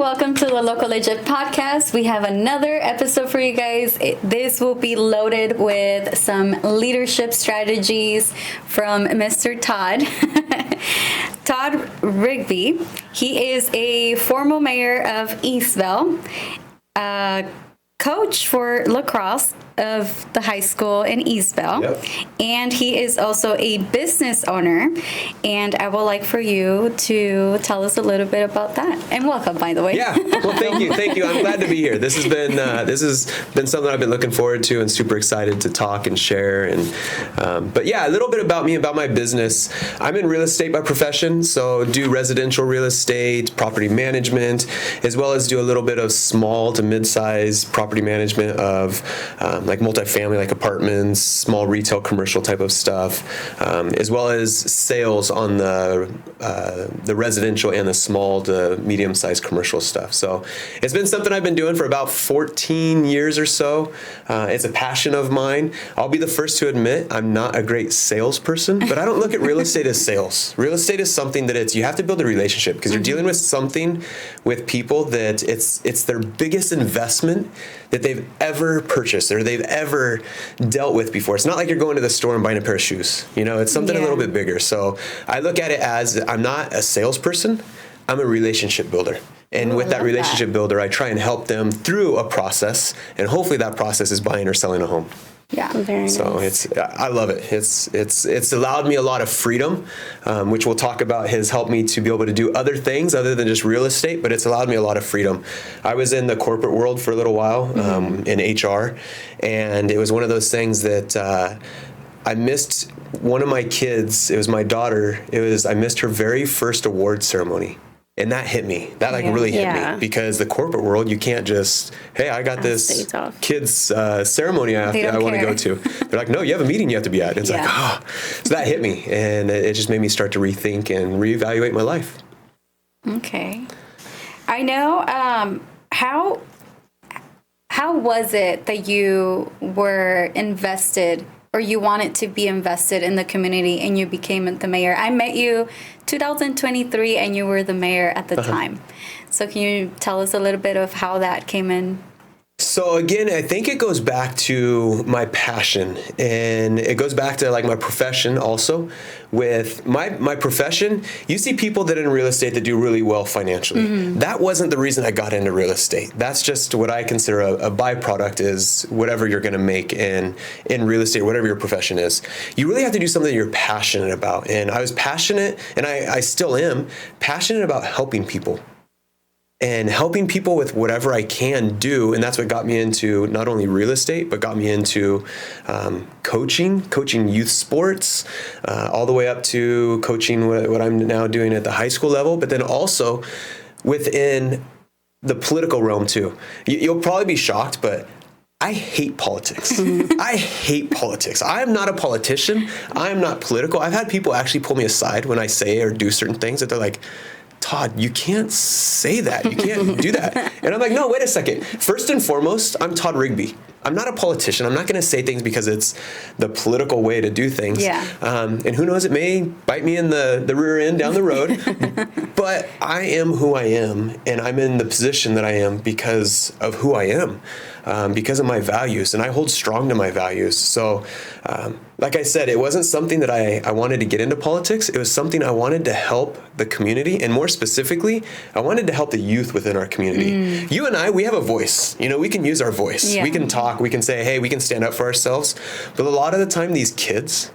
welcome to the Local Legit podcast. We have another episode for you guys. This will be loaded with some leadership strategies from Mr. Todd. Todd Rigby. He is a former mayor of Eastvale, coach for lacrosse of the high school in Eastvale. Yep. And he is also a business owner. And I would like for you to tell us a little bit about that. And welcome, by the way. Yeah. Well, thank you. I'm glad to be here. This has been something I've been looking forward to and super excited to talk and share. And but yeah, a little bit about me, about my business. I'm in real estate by profession, so do residential real estate, property management, as well as do a little bit of small to mid-size property management of like multifamily, like apartments, small retail, commercial type of stuff, as well as sales on the residential and the small to medium-sized commercial stuff. So it's been something I've been doing for about 14 years or so. It's a passion of mine. I'll be the first to admit I'm not a great salesperson, but I don't look at real estate as sales. Real estate is something that you have to build a relationship because you're dealing with something with people that it's their biggest investment that they've ever purchased or they've ever dealt with before. It's not like you're going to the store and buying a pair of shoes. You know, it's something a little bit bigger. So I look at it as I'm not a salesperson, I'm a relationship builder. And with that relationship builder, I try and help them through a process, and hopefully that process is buying or selling a home. Yeah, very nice. So I love it. It's allowed me a lot of freedom, which we'll talk about has helped me to be able to do other things other than just real estate, but it's allowed me a lot of freedom. I was in the corporate world for a little while, in HR, and it was one of those things that I missed one of my kids. It was my daughter. I missed her very first award ceremony. And that hit me. That really hit me because the corporate world, you can't just, hey, I got this kids ceremony I want to go to. They're like, no, you have a meeting you have to be at. And it's like, oh. So that hit me. And it just made me start to rethink and reevaluate my life. Okay. I know, how was it that you were invested or you wanted to be invested in the community and you became the mayor? I met you 2023 and you were the mayor at the time. So can you tell us a little bit of how that came in? So again, I think it goes back to my passion, and it goes back to like my profession also. With my profession, you see people that are in real estate that do really well financially. That wasn't the reason I got into real estate. That's just what I consider a byproduct is whatever you're going to make in real estate, whatever your profession is. You really have to do something you're passionate about. And I was passionate, and I still am, passionate about helping people. And helping people with whatever I can do. And that's what got me into not only real estate, but got me into coaching youth sports, all the way up to coaching what I'm now doing at the high school level, but then also within the political realm too. You'll probably be shocked, but I hate politics. I hate politics. I am not a politician. I am not political. I've had people actually pull me aside when I say or do certain things that they're like, Todd, you can't say that. You can't do that. And I'm like, no, wait a second. First and foremost, I'm Todd Rigby. I'm not a politician. I'm not going to say things because it's the political way to do things. Yeah. And who knows, it may bite me in the rear end down the road. But I am who I am, and I'm in the position that I am because of who I am, because of my values, and I hold strong to my values. So, like I said, it wasn't something that I wanted to get into politics. It was something I wanted to help the community, and more specifically, I wanted to help the youth within our community. You and I, we have a voice. You know, we can use our voice. Yeah. We can talk. We can say, hey, we can stand up for ourselves. But a lot of the time, these kids,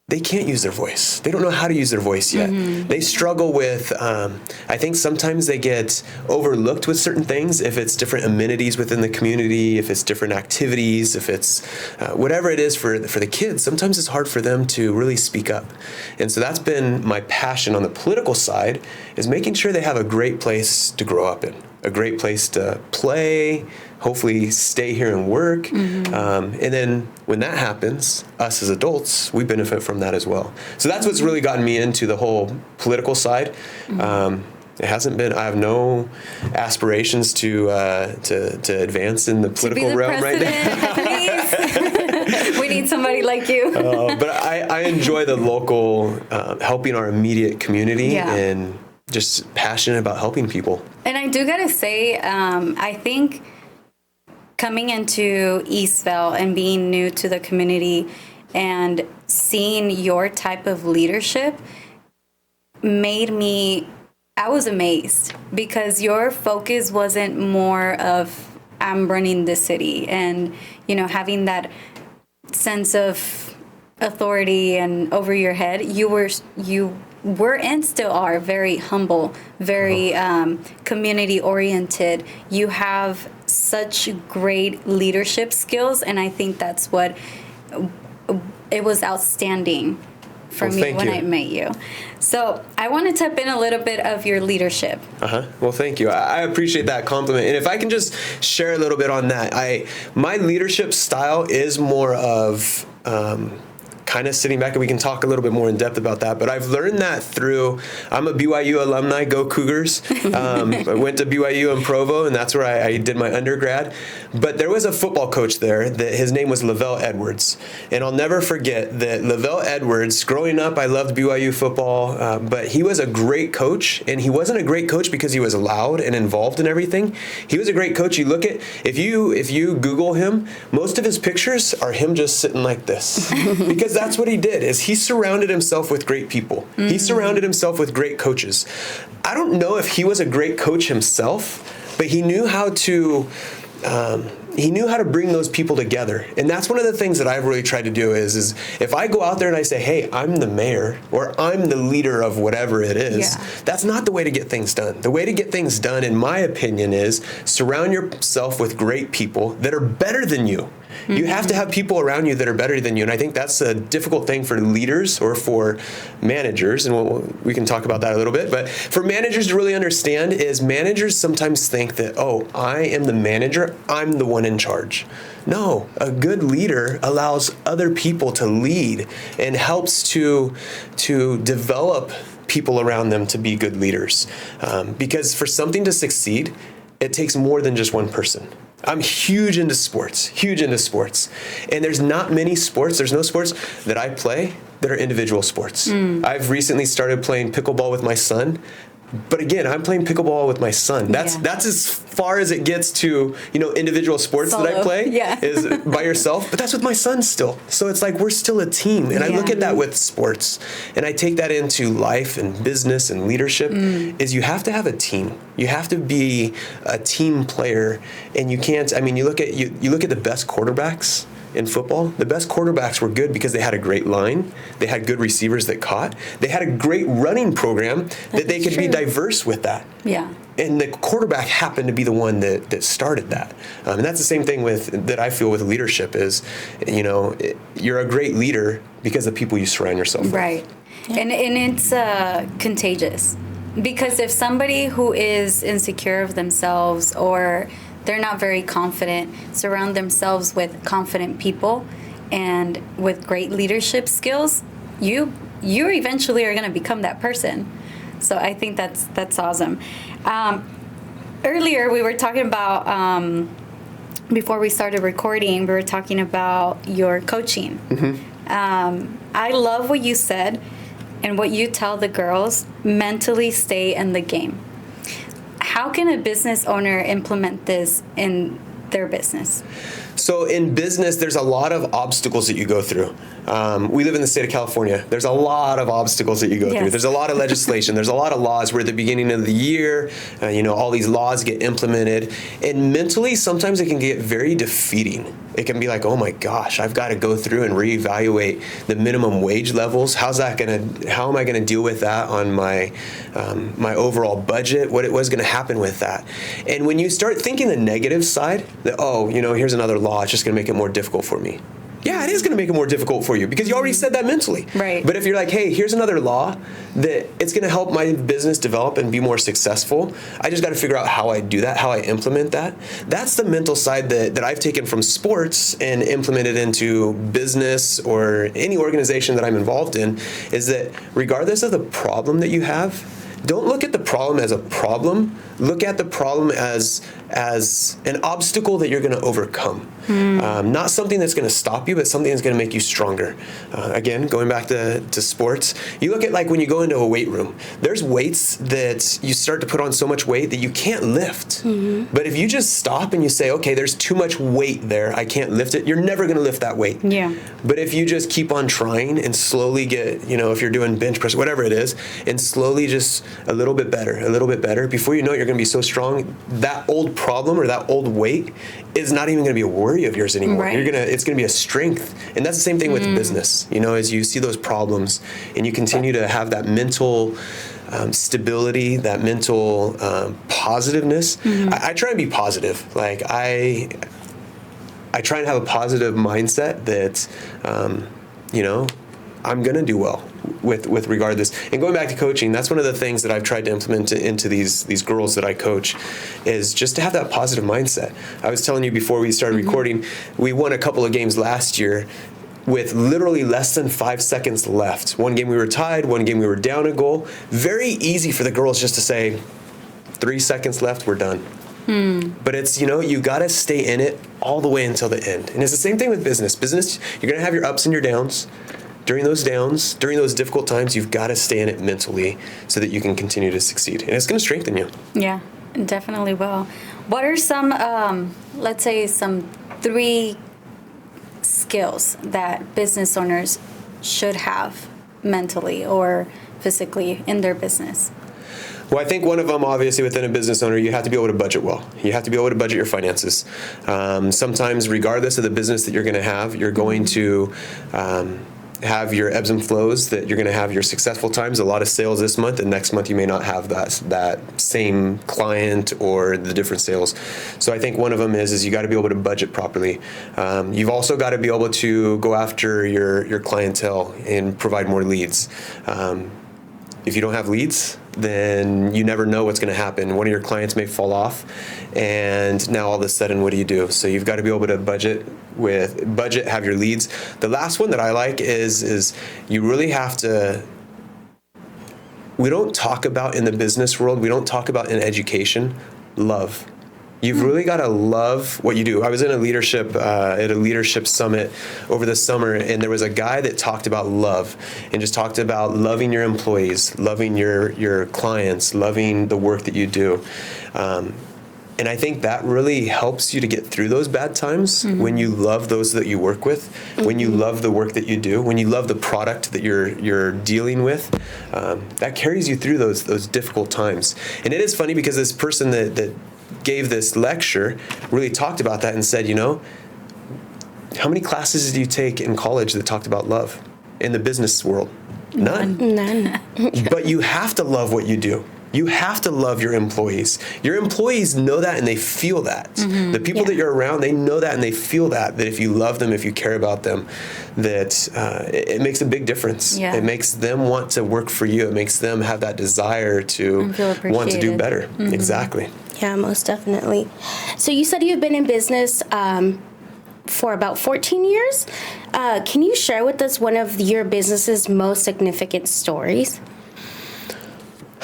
they can't use their voice. They don't know how to use their voice yet. They struggle with, I think sometimes they get overlooked with certain things, if it's different amenities within the community, if it's different activities, if it's whatever it is for the kids. Sometimes it's hard for them to really speak up. And so that's been my passion on the political side, is making sure they have a great place to grow up in, a great place to play, hopefully stay here and work. And then when that happens, us as adults, we benefit from that as well. So that's what's really gotten me into the whole political side. It hasn't been, I have no aspirations to advance in the political realm right now. Please. We need somebody like you. But I enjoy the local, helping our immediate community and just passionate about helping people. And I do gotta say, I think coming into Eastvale and being new to the community and seeing your type of leadership I was amazed, because your focus wasn't more of I'm running the city and, having that sense of authority and over your head. You were and still are very humble, very community oriented. You have such great leadership skills, and I think that's what it was outstanding for me when I met you. So I want to tap in a little bit of your leadership. Well, thank you. I appreciate that compliment. And if I can just share a little bit on that, my leadership style is more of kind of sitting back, and we can talk a little bit more in depth about that. But I've learned that I'm a BYU alumni, go Cougars. I went to BYU in Provo, and that's where I did my undergrad. But there was a football coach there that his name was Lavelle Edwards. And I'll never forget that Lavelle Edwards, growing up, I loved BYU football, but he was a great coach. And he wasn't a great coach because he was loud and involved in everything. He was a great coach. You look at, if you Google him, most of his pictures are him just sitting like this. Because that's what he did, is he surrounded himself with great people. Mm-hmm. He surrounded himself with great coaches. I don't know if he was a great coach himself, but he knew how to bring those people together. And that's one of the things that I've really tried to do is if I go out there and I say, hey, I'm the mayor, or I'm the leader of whatever it is, that's not the way to get things done. The way to get things done, in my opinion, is surround yourself with great people that are better than you. Mm-hmm. You have to have people around you that are better than you. And I think that's a difficult thing for leaders or for managers. And we can talk about that a little bit. But for managers to really understand is managers sometimes think that, oh, I am the manager, I'm the one in charge. No, a good leader allows other people to lead and helps to develop people around them to be good leaders. Because for something to succeed, it takes more than just one person. I'm huge into sports. And there's not many sports, there's no sports that I play that are individual sports. I've recently started playing pickleball with my son. But again, I'm playing pickleball with my son. That's as far as it gets to, individual sports that I play is by yourself. But that's with my son still. So it's like we're still a team. And I look at that with sports. And I take that into life and business and leadership is you have to have a team. You have to be a team player. And you can't, you look at the best quarterbacks in football. The best quarterbacks were good because they had a great line. They had good receivers that caught. They had a great running program that they could be diverse with that. Yeah. And the quarterback happened to be the one that started that. And that's the same thing that I feel with leadership is, you're a great leader because of the people you surround yourself with. Right. Yeah. And it's contagious. Because if somebody who is insecure of themselves or they're not very confident, surround themselves with confident people and with great leadership skills, you eventually are going to become that person. So I think that's awesome. Earlier we were talking about, before we started recording, we were talking about your coaching. Mm-hmm. I love what you said and what you tell the girls, mentally stay in the game. How can a business owner implement this in their business? So in business, there's a lot of obstacles that you go through. We live in the state of California. There's a lot of obstacles that you go through. There's a lot of legislation. There's a lot of laws where at the beginning of the year, all these laws get implemented. And mentally, sometimes it can get very defeating. It can be like, oh my gosh, I've got to go through and reevaluate the minimum wage levels. How am I going to deal with that on my overall budget? What was going to happen with that? And when you start thinking the negative side, that, here's another law, it's just going to make it more difficult for me. Yeah, it is going to make it more difficult for you because you already said that mentally. Right. But if you're like, hey, here's another law that it's going to help my business develop and be more successful, I just got to figure out how I do that, how I implement that. That's the mental side that I've taken from sports and implemented into business or any organization that I'm involved in, is that regardless of the problem that you have, don't look at the problem as a problem. Look at the problem as as an obstacle that you're going to overcome. Not something that's going to stop you, but something that's going to make you stronger. Again, going back to sports, you look at like when you go into a weight room, there's weights that you start to put on so much weight that you can't lift. But if you just stop and you say, okay, there's too much weight there, I can't lift it, you're never going to lift that weight. Yeah. But if you just keep on trying and slowly get, if you're doing bench press, whatever it is, and slowly just a little bit better, before you know it, you're going to be so strong, that old problem or that old weight is not even going to be a worry of yours anymore. Right. It's going to be a strength. And that's the same thing with business, as you see those problems and you continue to have that mental stability, that mental positiveness. I try and be positive. Like I try and have a positive mindset that, I'm going to do well with regard to this. And going back to coaching, that's one of the things that I've tried to implement into these girls that I coach is just to have that positive mindset. I was telling you before we started recording, we won a couple of games last year with literally less than 5 seconds left. One game we were tied, one game we were down a goal. Very easy for the girls just to say, 3 seconds left, we're done. But it's, you got to stay in it all the way until the end. And it's the same thing with business. Business, you're going to have your ups and your downs. During those downs, during those difficult times, you've got to stay in it mentally so that you can continue to succeed. And it's going to strengthen you. Yeah, it definitely will. What are some, let's say, some 3 skills that business owners should have mentally or physically in their business? Well, I think one of them, obviously, within a business owner, you have to be able to budget well. You have to be able to budget your finances. Sometimes, regardless of the business that you're going to have, you're going to have your ebbs and flows, that you're going to have your successful times, a lot of sales this month, and next month you may not have that same client or the different sales. So I think one of them is you got to be able to budget properly. You've also got to be able to go after your clientele and provide more leads. If you don't have leads, then you never know what's going to happen. One of your clients may fall off, and now all of a sudden, what do? So you've got to be able to budget, have your leads. The last one that I like is you really have to. We don't talk about in the business world. We don't talk about in education. Love. You've really got to love what you do. I was in a leadership at a leadership summit over the summer, and there was a guy that talked about love and just talked about loving your employees, loving your clients, loving the work that you do. And I think that really helps you to get through those bad times when you love those that you work with, when you love the work that you do, when you love the product that you're dealing with. That carries you through those difficult times. And it is funny because this person that gave this lecture really talked about that and said, how many classes did you take in college that talked about love in the business world? None. But you have to love what you do. You have to love your employees. Your employees know that and they feel that. The people that you're around, they know that and they feel that if you love them, if you care about them, that it makes a big difference. Yeah. It makes them want to work for you. It makes them have that desire to want to do better. Exactly. Yeah, most definitely. So you said you've been in business for about 14 years. Can you share with us one of your business's most significant stories?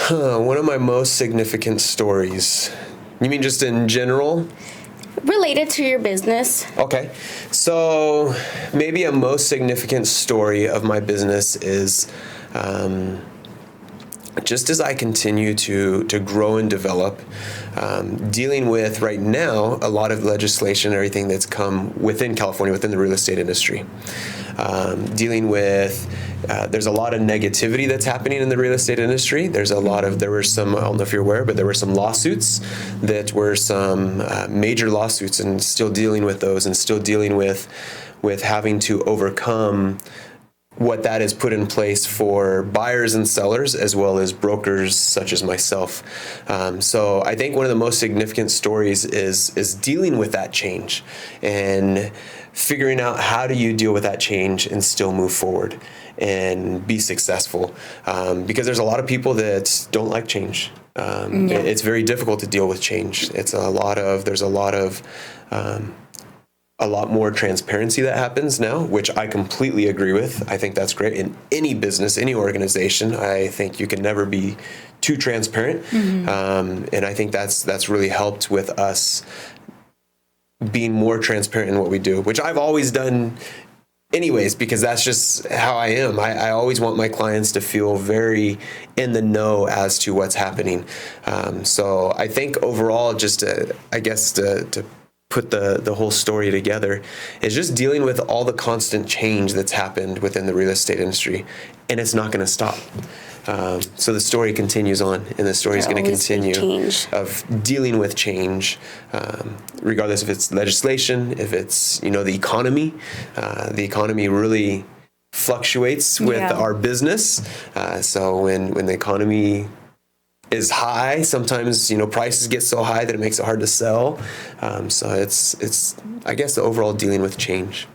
One of my most significant stories. You mean just in general? Related to your business. Okay. So maybe a most significant story of my business is just as I continue to grow and develop, dealing with right now a lot of legislation and everything that's come within California, within the real estate industry. Dealing with, there's a lot of negativity that's happening in the real estate industry. There were some, I don't know if you're aware, but there were some lawsuits that were some major lawsuits, and still dealing with those and still dealing with having to overcome what that has put in place for buyers and sellers, as well as brokers such as myself. So I think one of the most significant stories is dealing with that change and figuring out how do you deal with that change and still move forward and be successful. Because there's a lot of people that don't like change. It's very difficult to deal with change. There's a lot of a lot more transparency that happens now, which I completely agree with. I think that's great in any business, any organization. I think you can never be too transparent. And I think that's really helped with us being more transparent in what we do, which I've always done anyways, because that's just how I am. I always want my clients to feel very in the know as to what's happening. So I think overall, just to put the whole story together, is just dealing with all the constant change that's happened within the real estate industry, and it's not going to stop. So the story continues on, and the story is going to continue of dealing with change, regardless if it's legislation, if it's, the economy. The economy really fluctuates with our business. So when the economy is high, sometimes, prices get so high that it makes it hard to sell. So it's I guess the overall dealing with change.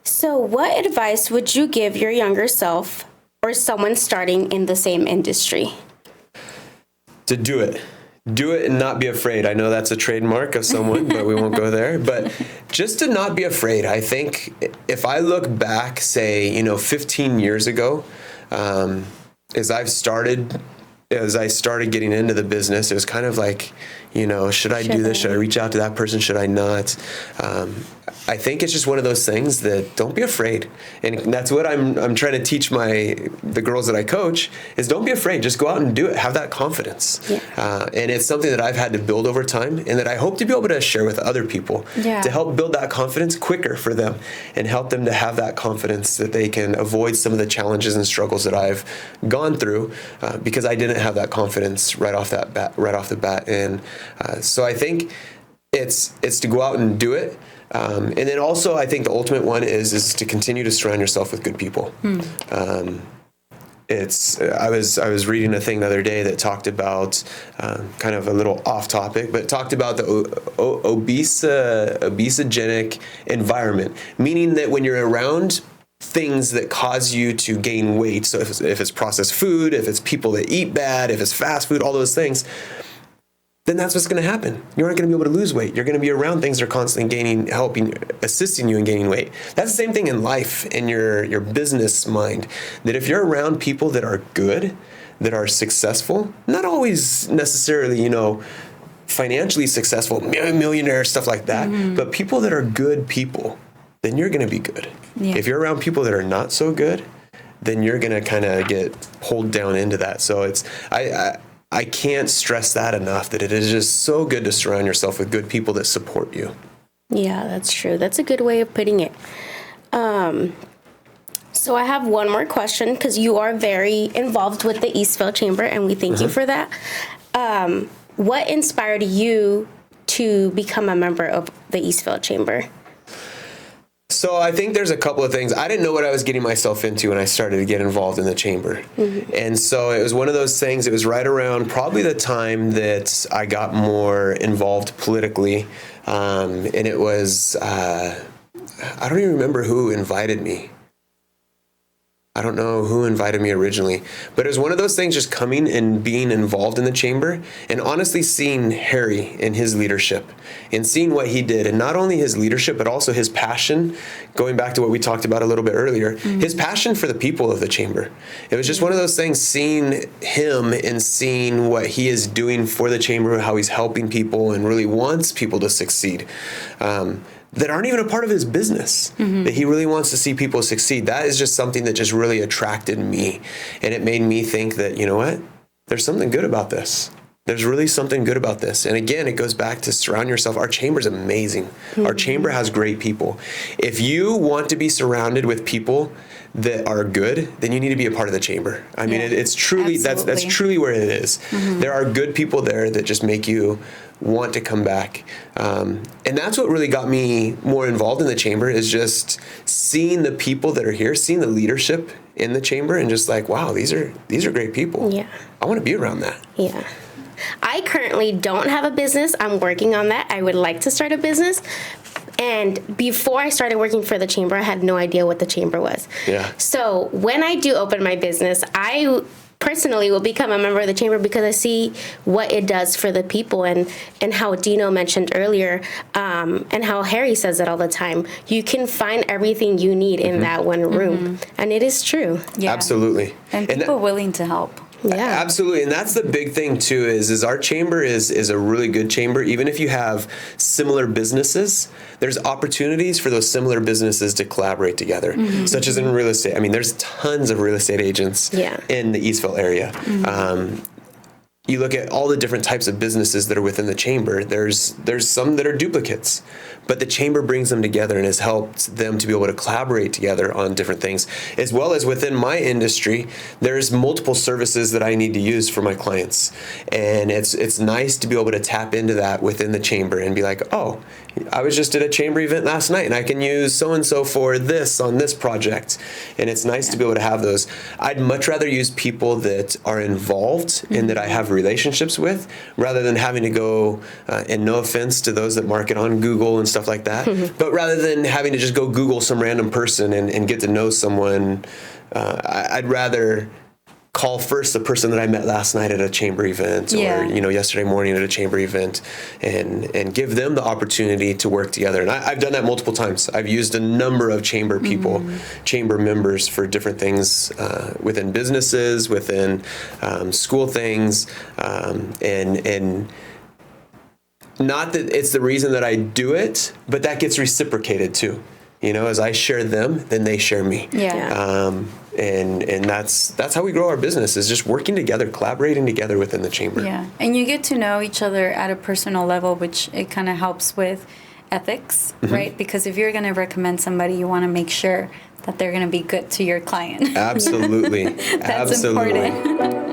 So what advice would you give your younger self or someone starting in the same industry? To do it. Do it and not be afraid. I know that's a trademark of someone, but we won't go there. But just to not be afraid. I think if I look back, say, 15 years ago, as I started getting into the business, it was kind of like, should I do this? Should I reach out to that person? Should I not? I think it's just one of those things that don't be afraid. And that's what I'm trying to teach the girls that I coach is don't be afraid. Just go out and do it. Have that confidence. Yeah. And it's something that I've had to build over time and that I hope to be able to share with other people to help build that confidence quicker for them and help them to have that confidence that they can avoid some of the challenges and struggles that I've gone through because I didn't have that confidence right off the bat. And so I think it's to go out and do it. And then also, I think the ultimate one is to continue to surround yourself with good people. I was reading a thing the other day that talked about kind of a little off topic, but it talked about the obesogenic environment, meaning that when you're around things that cause you to gain weight, so if it's processed food, if it's people that eat bad, if it's fast food, all those things, then that's what's going to happen. You aren't going to be able to lose weight. You're going to be around things that are constantly assisting you in gaining weight. That's the same thing in life, in your business mind, that if you're around people that are good, that are successful, not always necessarily, financially successful, millionaire, stuff like that, but people that are good people, then you're going to be good. Yeah. If you're around people that are not so good, then you're going to kind of get pulled down into that. So I can't stress that enough, that it is just so good to surround yourself with good people that support you. Yeah, that's true. That's a good way of putting it. So I have one more question, because you are very involved with the Eastville Chamber, and we thank you for that. What inspired you to become a member of the Eastville Chamber? So I think there's a couple of things. I didn't know what I was getting myself into when I started to get involved in the chamber. And so it was one of those things. It was right around probably the time that I got more involved politically. And it was, I don't even remember who invited me. I don't know who invited me originally, but it was one of those things, just coming and being involved in the chamber and honestly seeing Harry and his leadership and seeing what he did, and not only his leadership, but also his passion, going back to what we talked about a little bit earlier, his passion for the people of the chamber. It was just one of those things, seeing him and seeing what he is doing for the chamber, how he's helping people and really wants people to succeed. That aren't even a part of his business, that he really wants to see people succeed. That is just something that just really attracted me. And it made me think that, you know what, there's something good about this. There's really something good about this. And again, it goes back to surround yourself. Our chamber's amazing. Our chamber has great people. If you want to be surrounded with people that are good, then you need to be a part of the chamber. I mean, it's truly, that's truly where it is. There are good people there that just make you want to come back. And that's what really got me more involved in the chamber, is just seeing the people that are here, seeing the leadership in the chamber, and just like, wow, these are great people. Yeah. I want to be around that. Yeah. I currently don't have a business. I'm working on that. I would like to start a business. And before I started working for the chamber, I had no idea what the chamber was. Yeah. So when I do open my business, I personally will become a member of the chamber because I see what it does for the people, and how Dino mentioned earlier, and how Harry says it all the time. You can find everything you need in that one room, and it is true. Yeah. Absolutely. And people willing to help. Yeah, absolutely. And that's the big thing too, is our chamber is a really good chamber. Even if you have similar businesses, there's opportunities for those similar businesses to collaborate together, such as in real estate. I mean, there's tons of real estate agents in the Eastville area. You look at all the different types of businesses that are within the chamber, there's some that are duplicates, but the chamber brings them together and has helped them to be able to collaborate together on different things. As well as within my industry, there's multiple services that I need to use for my clients. And it's nice to be able to tap into that within the chamber and be like, oh, I was just at a chamber event last night and I can use so-and-so for this on this project. And it's nice to be able to have those. I'd much rather use people that are involved and that I have relationships with, rather than having to go, and no offense to those that market on Google and stuff like that, but rather than having to just go Google some random person and get to know someone, I'd rather call first the person that I met last night at a chamber event, or yesterday morning at a chamber event, and give them the opportunity to work together. And I've done that multiple times. I've used a number of chamber people, chamber members, for different things within businesses, within school things, and not that it's the reason that I do it, but that gets reciprocated too. As I share them, then they share me. And that's how we grow our business, is just working together, collaborating together within the chamber. Yeah, and you get to know each other at a personal level, which it kind of helps with ethics, right? Because if you're going to recommend somebody, you want to make sure that they're going to be good to your client. Absolutely. That's important.